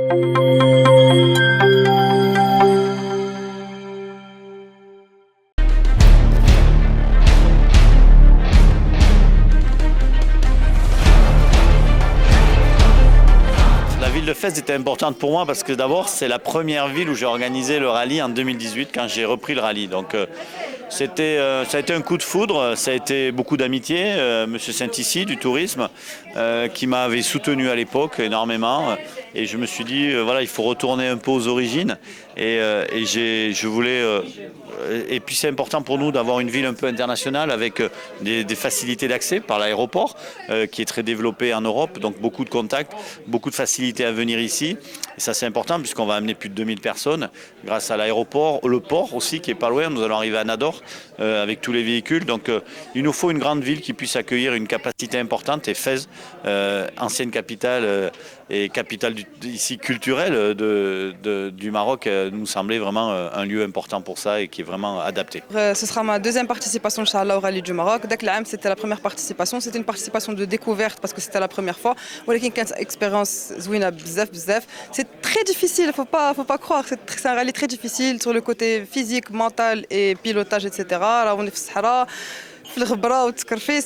La ville de Fès était importante pour moi parce que d'abord c'est la première ville où j'ai organisé le rallye en 2018 quand j'ai repris le rallye. Donc ça a été un coup de foudre, ça a été beaucoup d'amitié. Monsieur Saint-Ici du tourisme qui m'avait soutenu à l'époque énormément. Et je me suis dit, voilà, il faut retourner un peu aux origines. Je voulais. Et puis c'est important pour nous d'avoir une ville un peu internationale avec des facilités d'accès par l'aéroport qui est très développé en Europe. Donc beaucoup de contacts, beaucoup de facilités à venir ici. Et ça c'est important puisqu'on va amener plus de 2000 personnes grâce à l'aéroport, le port aussi qui est pas loin. Nous allons arriver à Nador avec tous les véhicules. Donc il nous faut une grande ville qui puisse accueillir une capacité importante. Et Fès, ancienne capitale et capitale ici culturelle du Maroc, nous semblait vraiment un lieu important pour ça et qui est vraiment adapté. Ce sera ma deuxième participation Inch'Allah au rallye du Maroc. Dak l'am, c'était la première participation. C'était une participation de découverte parce que c'était la première fois. ولكن كانت expérience زوينة بزاف بزاف. C'est très difficile, faut pas croire. C'est un rallye très difficile sur le côté physique, mental et pilotage, etc. Là, on est في الصحراء.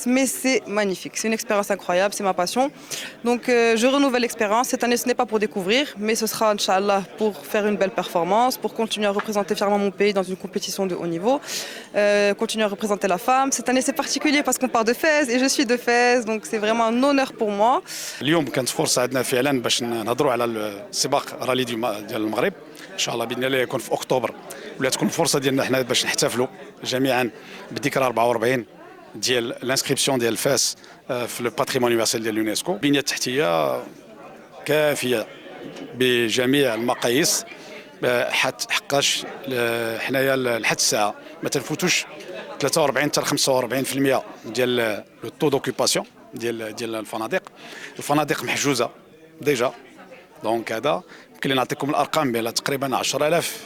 Mais c'est magnifique, c'est une expérience incroyable, c'est ma passion. Donc je renouvelle l'expérience. Cette année, ce n'est pas pour découvrir, mais ce sera, Inch'Allah, pour faire une belle performance, pour continuer à représenter fièrement mon pays dans une compétition de haut niveau, continuer à représenter la femme. Cette année, c'est particulier parce qu'on part de Fès et je suis de Fès, donc c'est vraiment un honneur pour moi. اليوم كانت فرصة عندنا فعلا باش نهضروا على السباق رالي ديال المغرب ان شاء الله باذن الله يكون في اكتوبر ولا تكون فرصة ديالنا حنا باش نحتفلوا جميعا بالذكرى 44 ديال الانسكريبسيون ديال فاس في لو باتريمون يونيفرسال ديال اليونسكو. البنية التحتية كافية بجميع المقاييس حقاش حنايا لحد الساعة ما تنفوتوش 43 حتى 45% ديال لو طو دوكوباسيون ديال الفنادق محجوزه ديجا. دونك هذا يمكن لي نعطيكم الارقام بها تقريبا 10000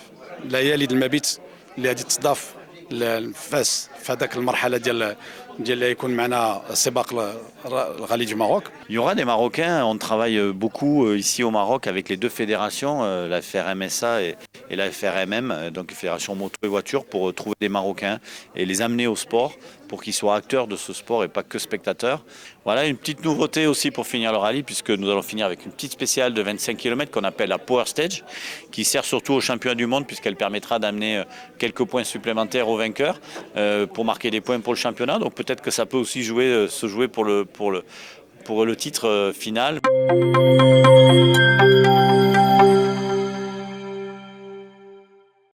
ليالي المبيت اللي غادي تضاف لفاس في هذاك المرحله ديال اللي يكون معنا سباق الرالي du Maroc. Il y aura des Marocains, on travaille beaucoup ici au Maroc avec les deux fédérations, la FRMSA et la FRMM, donc Fédération Moto et Voiture, pour trouver des Marocains et les amener au sport pour qu'ils soient acteurs de ce sport et pas que spectateurs. Voilà une petite nouveauté aussi pour finir le rallye, puisque nous allons finir avec une petite spéciale de 25 km qu'on appelle la Power Stage, qui sert surtout aux championnats du monde puisqu'elle permettra d'amener quelques points supplémentaires aux vainqueurs pour marquer des points pour le championnat. Donc peut-être que ça peut aussi se jouer pour le titre final.